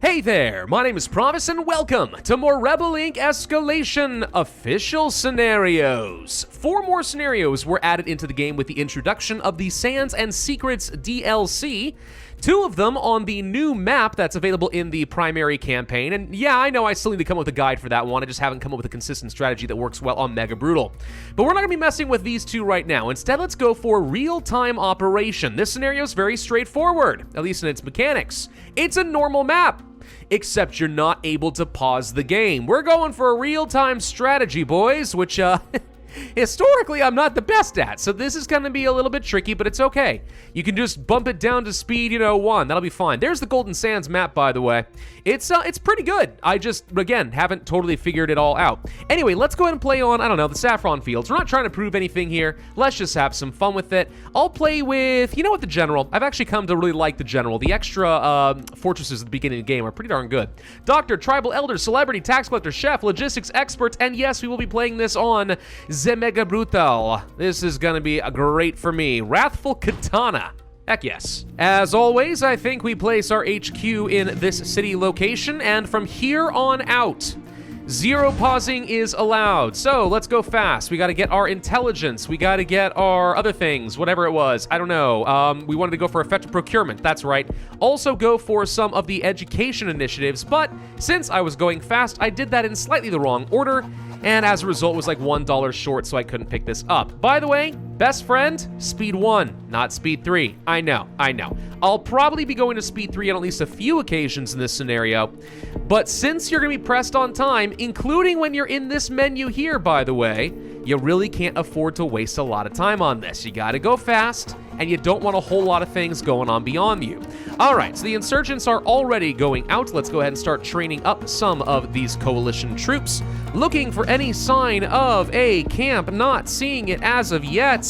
Hey there, my name is Pravus and welcome to more Rebel Inc. Escalation official scenarios. 4 more scenarios were added into the game with the introduction of the Sands and Secrets DLC. 2 of them on the new map that's available in the primary campaign. And yeah, I know I still need to come up with a guide for that one. I just haven't come up with a consistent strategy that works well on Mega Brutal. But we're not going to be messing with these 2 right now. Instead, let's go for real-time operation. This scenario is very straightforward, at least in its mechanics. It's a normal map, except you're not able to pause the game. We're going for a real-time strategy, boys, which, historically, I'm not the best at, so this is going to be a little bit tricky, but it's okay. You can just bump it down to speed, 1. That'll be fine. There's the Golden Sands map, by the way. It's pretty good. I just, again, haven't totally figured it all out. Anyway, let's go ahead and play on, I don't know, the Saffron Fields. We're not trying to prove anything here. Let's just have some fun with it. I'll play with, the General. I've actually come to really like the General. The extra fortresses at the beginning of the game are pretty darn good. Doctor, Tribal Elder, Celebrity, Tax Collector, Chef, Logistics Expert, and yes, we will be playing this on Mega Brutal. This is gonna be great for me. Wrathful Katana. Heck yes. As always, I think we place our HQ in this city location, and from here on out, 0 pausing is allowed. So let's go fast. We gotta get our intelligence. We gotta get our other things, whatever it was. I don't know. We wanted to go for effective procurement. That's right. Also go for some of the education initiatives, but since I was going fast, I did that in slightly the wrong order, and as a result was like $1 short, so I couldn't pick this up. By the way, best friend, speed 1, not speed 3. I know. I'll probably be going to speed 3 on at least a few occasions in this scenario, but since you're gonna be pressed on time, including when you're in this menu here, by the way, you really can't afford to waste a lot of time on this. You gotta go fast, and you don't want a whole lot of things going on beyond you. All right, so the insurgents are already going out. Let's go ahead and start training up some of these coalition troops. Looking for any sign of a camp, not seeing it as of yet.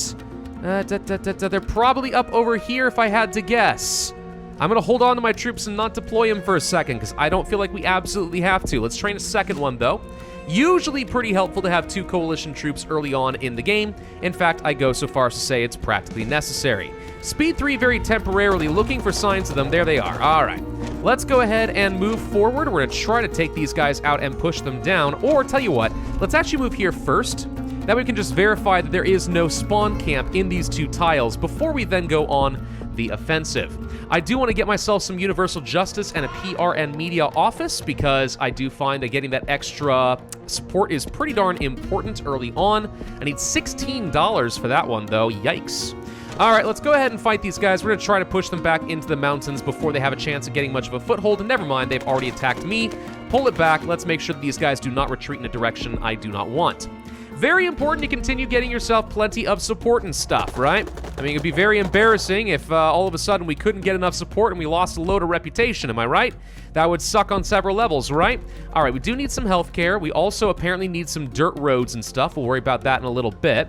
They're probably up over here if I had to guess. I'm gonna hold on to my troops and not deploy them for a second because I don't feel like we absolutely have to. Let's train a second one though. Usually pretty helpful to have 2 coalition troops early on in the game. In fact, I go so far as to say it's practically necessary. Speed 3 very temporarily, looking for signs of them. There they are. All right. Let's go ahead and move forward. We're gonna try to take these guys out and push them down. Or tell you what, let's actually move here first. That way we can just verify that there is no spawn camp in these 2 tiles before we then go on the offensive. I do want to get myself some universal justice and a PR and media office because I do find that getting that extra support is pretty darn important early on. I need $16 for that one though, yikes. All right, let's go ahead and fight these guys. We're gonna try to push them back into the mountains before they have a chance of getting much of a foothold, and never mind, they've already attacked me. Pull it back, let's make sure that these guys do not retreat in a direction I do not want. Very important to continue getting yourself plenty of support and stuff, right? I mean, it'd be very embarrassing if all of a sudden we couldn't get enough support and we lost a load of reputation, am I right? That would suck on several levels, right? All right, we do need some healthcare. We also apparently need some dirt roads and stuff. We'll worry about that in a little bit.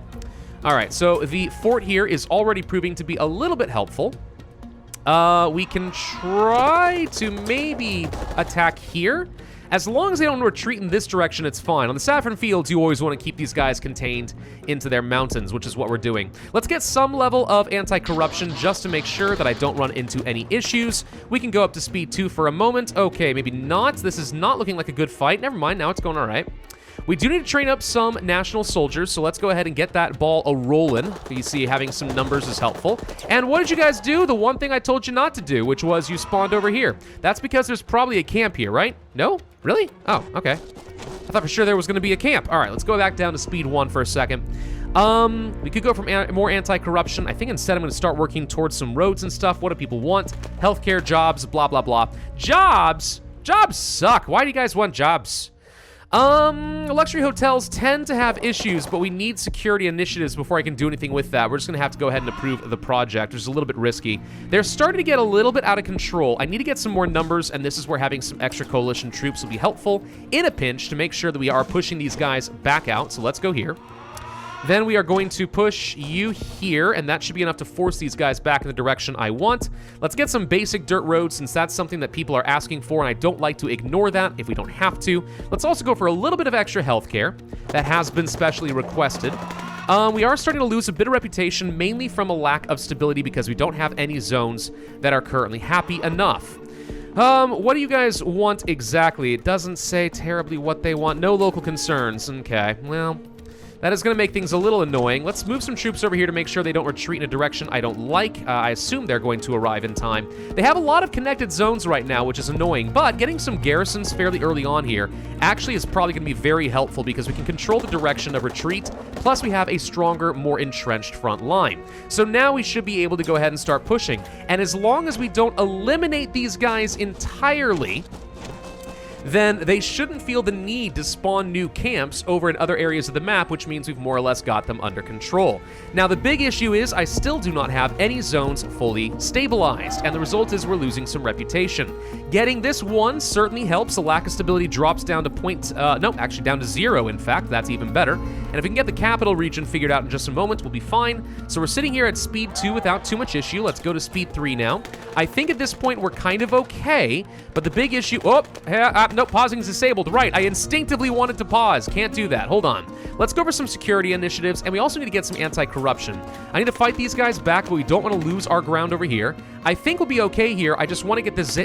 All right, so the fort here is already proving to be a little bit helpful. We can try to maybe attack here. As long as they don't retreat in this direction, it's fine. On the Saffron Fields, you always want to keep these guys contained into their mountains, which is what we're doing. Let's get some level of anti-corruption just to make sure that I don't run into any issues. We can go up to speed 2 for a moment. Okay, maybe not. This is not looking like a good fight. Never mind, now it's going all right. We do need to train up some national soldiers, so let's go ahead and get that ball a-rolling. You see, having some numbers is helpful. And what did you guys do? The one thing I told you not to do, which was you spawned over here. That's because there's probably a camp here, right? No? Really? Oh, okay. I thought for sure there was going to be a camp. All right, let's go back down to speed 1 for a second. We could go for more anti-corruption. I think instead I'm going to start working towards some roads and stuff. What do people want? Healthcare, jobs, blah, blah, blah. Jobs? Jobs suck. Why do you guys want jobs? Luxury hotels tend to have issues, but we need security initiatives before I can do anything with that. We're just gonna have to go ahead and approve the project, which is a little bit risky. They're starting to get a little bit out of control. I need to get some more numbers, and this is where having some extra coalition troops will be helpful in a pinch to make sure that we are pushing these guys back out. So let's go here. Then we are going to push you here, and that should be enough to force these guys back in the direction I want. Let's get some basic dirt roads, since that's something that people are asking for, and I don't like to ignore that if we don't have to. Let's also go for a little bit of extra healthcare. That has been specially requested. We are starting to lose a bit of reputation, mainly from a lack of stability because we don't have any zones that are currently happy enough. What do you guys want exactly? It doesn't say terribly what they want. No local concerns. Okay, well, that is going to make things a little annoying. Let's move some troops over here to make sure they don't retreat in a direction I don't like. I assume they're going to arrive in time. They have a lot of connected zones right now, which is annoying, but getting some garrisons fairly early on here actually is probably going to be very helpful because we can control the direction of retreat, plus we have a stronger, more entrenched front line. So now we should be able to go ahead and start pushing, and as long as we don't eliminate these guys entirely, then they shouldn't feel the need to spawn new camps over in other areas of the map, which means we've more or less got them under control. Now, the big issue is I still do not have any zones fully stabilized, and the result is we're losing some reputation. Getting this one certainly helps. The lack of stability drops down to down to 0, in fact. That's even better. And if we can get the capital region figured out in just a moment, we'll be fine. So we're sitting here at speed 2 without too much issue. Let's go to speed 3 now. I think at this point we're kind of okay, but the big issue... nope, pausing is disabled. Right, I instinctively wanted to pause. Can't do that. Hold on. Let's go over some security initiatives, and we also need to get some anti-corruption. I need to fight these guys back, but we don't want to lose our ground over here. I think we'll be okay here. I just want to get this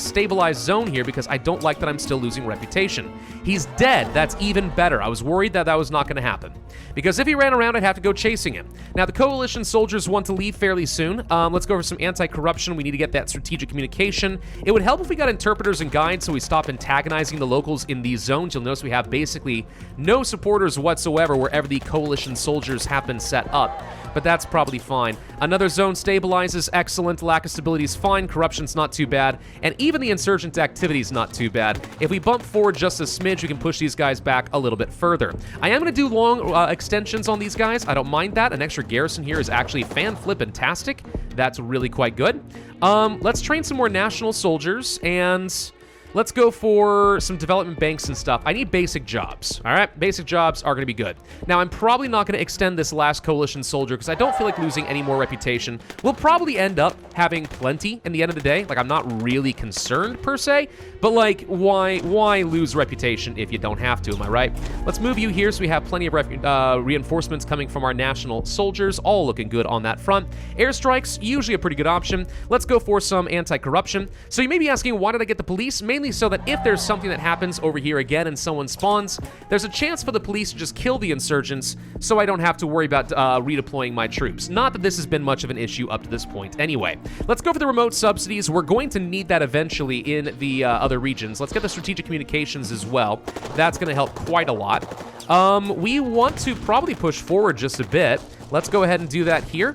stabilized zone here because I don't like that I'm still losing reputation. He's dead. That's even better. I was worried that that was not going to happen, because if he ran around, I'd have to go chasing him. Now, the coalition soldiers want to leave fairly soon. Let's go over some anti-corruption. We need to get that strategic communication. It would help if we got interpreters and guides so we stop antagonizing the locals in these zones. You'll notice we have basically no supporters whatsoever wherever the coalition soldiers have been set up, but that's probably fine. Another zone stabilizes. Excellent. Lack of stability is fine. Corruption's not too bad, and even the insurgent activity is not too bad. If we bump forward just a smidge, we can push these guys back a little bit further. I am going to do long extensions on these guys. I don't mind that. An extra garrison here is actually fan-flip-tastic. That's really quite good. Let's train some more national soldiers, and let's go for some development banks and stuff. I need basic jobs, all right? Basic jobs are going to be good. Now, I'm probably not going to extend this last coalition soldier because I don't feel like losing any more reputation. We'll probably end up having plenty in the end of the day. Like, I'm not really concerned, per se, but, like, why lose reputation if you don't have to, am I right? Let's move you here so we have plenty of reinforcements coming from our national soldiers, all looking good on that front. Airstrikes, usually a pretty good option. Let's go for some anti-corruption. So you may be asking, why did I get the police? Mainly so that if there's something that happens over here again and someone spawns, there's a chance for the police to just kill the insurgents so I don't have to worry about redeploying my troops. Not that this has been much of an issue up to this point. Anyway, let's go for the remote subsidies. We're going to need that eventually in the other regions. Let's get the strategic communications as well. That's going to help quite a lot. We want to probably push forward just a bit. Let's go ahead and do that here.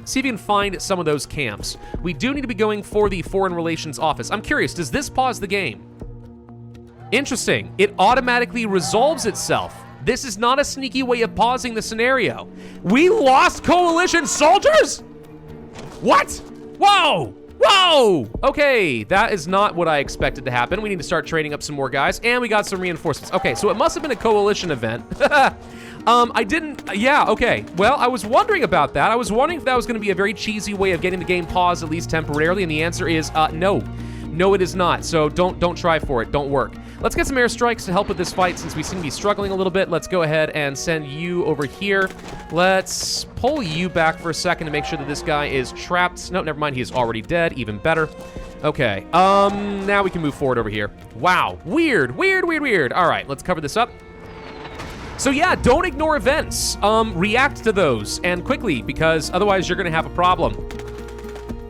See if you can find some of those camps. We do need to be going for the Foreign Relations Office. I'm curious, does this pause the game? Interesting. It automatically resolves itself. This is not a sneaky way of pausing the scenario. We lost coalition soldiers? What? Whoa! Whoa! Okay, that is not what I expected to happen. We need to start training up some more guys, and we got some reinforcements. Okay, so it must have been a coalition event. Yeah, okay. Well, I was wondering about that. I was wondering if that was going to be a very cheesy way of getting the game paused, at least temporarily, and the answer is no. No, it is not, so don't try for it. Don't work. Let's get some airstrikes to help with this fight since we seem to be struggling a little bit. Let's go ahead and send you over here. Let's pull you back for a second to make sure that this guy is trapped. No, never mind. He is already dead. Even better. Okay. Now we can move forward over here. Wow. Weird. All right, let's cover this up. So yeah, don't ignore events. React to those, and quickly, because otherwise you're going to have a problem.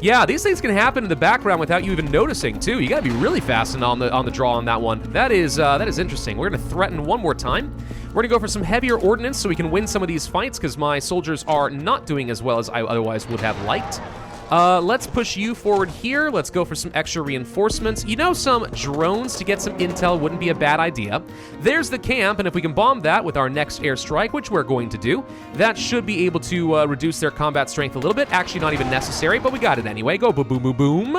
Yeah, these things can happen in the background without you even noticing, too. You gotta be really fast and on the draw on that one. That is interesting. We're gonna threaten one more time. We're gonna go for some heavier ordnance so we can win some of these fights, because my soldiers are not doing as well as I otherwise would have liked. Let's push you forward here. Let's go for some extra reinforcements. You know, some drones to get some intel wouldn't be a bad idea. There's the camp, and if we can bomb that with our next airstrike, which we're going to do, that should be able to reduce their combat strength a little bit. Actually, not even necessary, but we got it anyway. Go boom, boom, boom, boom.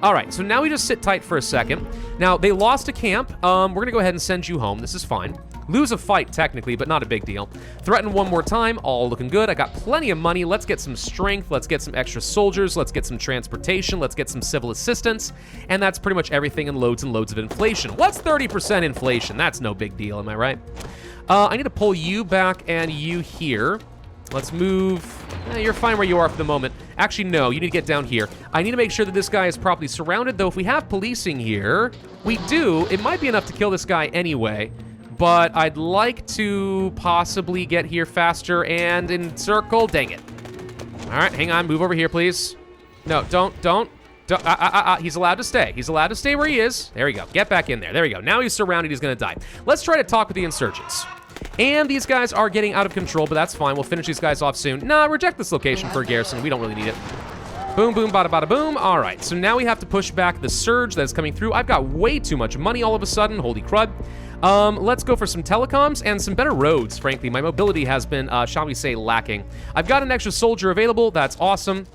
All right, so now we just sit tight for a second. Now, they lost a camp. We're going to go ahead and send you home. This is fine. Lose a fight, technically, but not a big deal. Threaten one more time. All looking good. I got plenty of money. Let's get some strength. Let's get some extra soldiers. Let's get some transportation. Let's get some civil assistance. And that's pretty much everything, and loads of inflation. What's 30% inflation? That's no big deal, am I right? I need to pull you back and you here. Let's move. You're fine where you are for the moment. Actually, no, you need to get down here. I need to make sure that this guy is properly surrounded, though if we have policing here, we do. It might be enough to kill this guy anyway, but I'd like to possibly get here faster and encircle. Dang it. All right, hang on. Move over here, please. No, don't. He's allowed to stay. He's allowed to stay where he is. There we go. Get back in there. There we go. Now he's surrounded. He's going to die. Let's try to talk with the insurgents. And these guys are getting out of control, but that's fine. We'll finish these guys off soon. Nah, reject this location for a garrison. We don't really need it. Boom, boom, bada, bada, boom. All right, so now we have to push back the surge that's coming through. I've got way too much money all of a sudden. Holy crud. Let's go for some telecoms and some better roads, frankly. My mobility has been, shall we say, lacking. I've got an extra soldier available. That's awesome.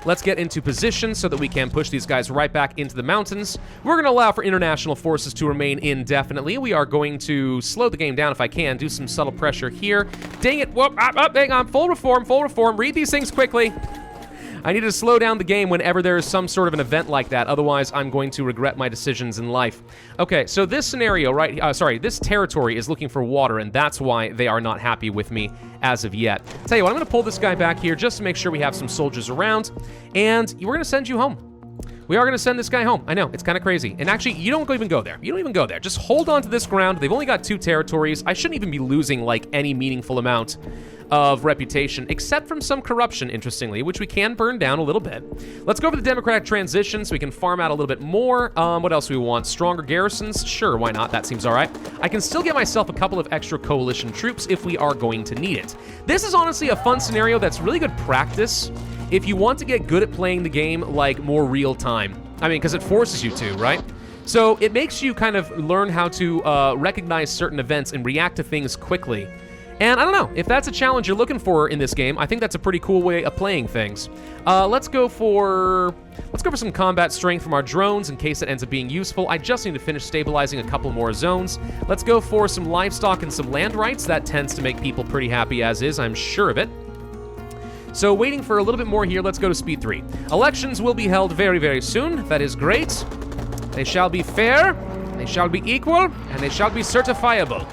Let's get into position so that we can push these guys right back into the mountains. We're going to allow for international forces to remain indefinitely. We are going to slow the game down if I can, do some subtle pressure here. Dang it. Whoop, hang on. Full reform, full reform. Read these things quickly. I need to slow down the game whenever there is some sort of an event like that. Otherwise, I'm going to regret my decisions in life. Okay, so this scenario, this territory is looking for water, and that's why they are not happy with me as of yet. Tell you what, I'm going to pull this guy back here just to make sure we have some soldiers around, and we're going to send you home. We are going to send this guy home. I know, it's kind of crazy. And actually, you don't even go there. You don't even go there. Just hold on to this ground. They've only got 2 territories. I shouldn't even be losing, like, any meaningful amount of reputation, except from some corruption, interestingly, which we can burn down a little bit. Let's go over the democratic transition so we can farm out a little bit more. What else do we want? Stronger garrisons? Sure, why not? That seems all right. I can still get myself a couple of extra coalition troops if we are going to need it. This is honestly a fun scenario that's really good practice if you want to get good at playing the game like more real time. I mean, because it forces you to, right? So it makes you kind of learn how to recognize certain events and react to things quickly. And I don't know, if that's a challenge you're looking for in this game, I think that's a pretty cool way of playing things. Let's go for some combat strength from our drones in case it ends up being useful. I just need to finish stabilizing a couple more zones. Let's go for some livestock and some land rights. That tends to make people pretty happy as is, I'm sure of it. So waiting for a little bit more here, let's go to speed 3. Elections will be held very, very soon. That is great. They shall be fair, they shall be equal, and they shall be certifiable.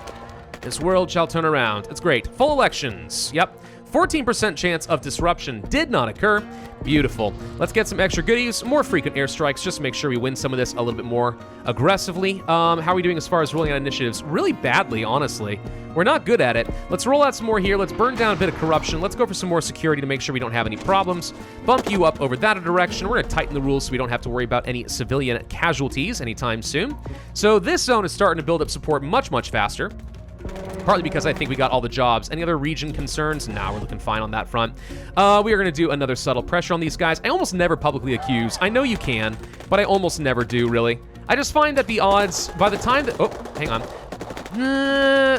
This world shall turn around. It's great. Full elections. Yep. 14% chance of disruption did not occur. Beautiful. Let's get some extra goodies, more frequent airstrikes, just to make sure we win some of this a little bit more aggressively. How are we doing as far as rolling out initiatives? Really badly, honestly. We're not good at it. Let's roll out some more here. Let's burn down a bit of corruption. Let's go for some more security to make sure we don't have any problems. Bump you up over that direction. We're going to tighten the rules so we don't have to worry about any civilian casualties anytime soon. So this zone is starting to build up support much, much faster. Partly because I think we got all the jobs. Any other region concerns? Nah, we're looking fine on that front. We are going to do another subtle pressure on these guys. I almost never publicly accuse. I know you can, but I almost never do, really. I just find that the odds, by the time that... Oh, hang on.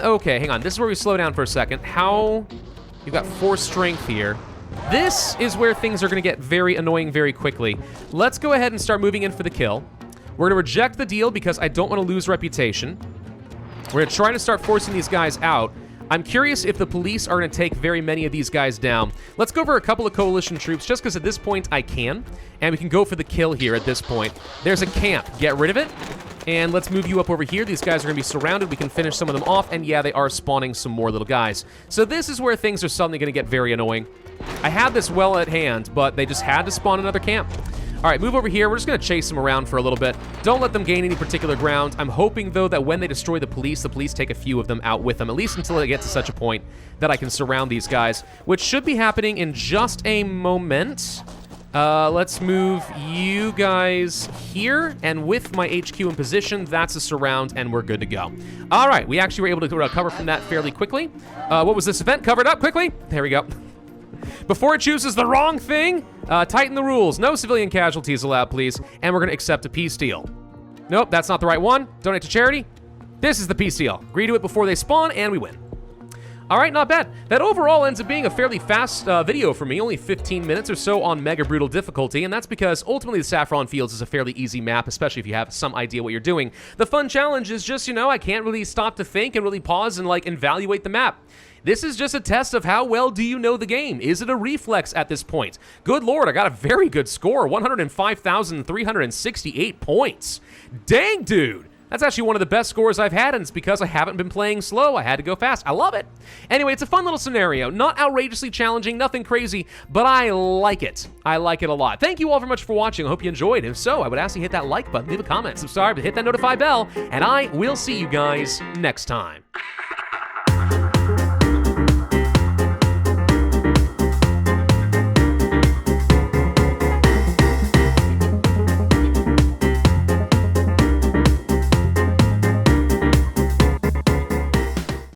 Okay, hang on. This is where we slow down for a second. You've got 4 strength here. This is where things are going to get very annoying very quickly. Let's go ahead and start moving in for the kill. We're going to reject the deal because I don't want to lose reputation. We're going to try to start forcing these guys out. I'm curious if the police are going to take very many of these guys down. Let's go for a couple of coalition troops, just because at this point I can. And we can go for the kill here at this point. There's a camp. Get rid of it. And let's move you up over here. These guys are going to be surrounded. We can finish some of them off. And yeah, they are spawning some more little guys. So this is where things are suddenly going to get very annoying. I had this well at hand, but they just had to spawn another camp. All right, move over here. We're just going to chase them around for a little bit. Don't let them gain any particular ground. I'm hoping, though, that when they destroy the police take a few of them out with them, at least until they get to such a point that I can surround these guys, which should be happening in just a moment. Let's move you guys here, and with my HQ in position, that's a surround, and we're good to go. All right, we actually were able to recover from that fairly quickly. What was this event? Cover it up quickly. There we go. Before it chooses the wrong thing, tighten the rules. No civilian casualties allowed, please. And we're going to accept a peace deal. Nope, that's not the right one. Donate to charity. This is the peace deal. Agree to it before they spawn, and we win. All right, not bad. That overall ends up being a fairly fast video for me, only 15 minutes or so on Mega Brutal difficulty, and that's because ultimately the Saffron Fields is a fairly easy map, especially if you have some idea what you're doing. The fun challenge is just, I can't really stop to think and really pause and, evaluate the map. This is just a test of how well do you know the game. Is it a reflex at this point? Good Lord, I got a very good score, 105,368 points. Dang, dude. That's actually one of the best scores I've had, and it's because I haven't been playing slow. I had to go fast. I love it. Anyway, it's a fun little scenario. Not outrageously challenging, nothing crazy, but I like it. I like it a lot. Thank you all very much for watching. I hope you enjoyed. If so, I would ask you to hit that like button, leave a comment, subscribe, hit that notify bell, and I will see you guys next time.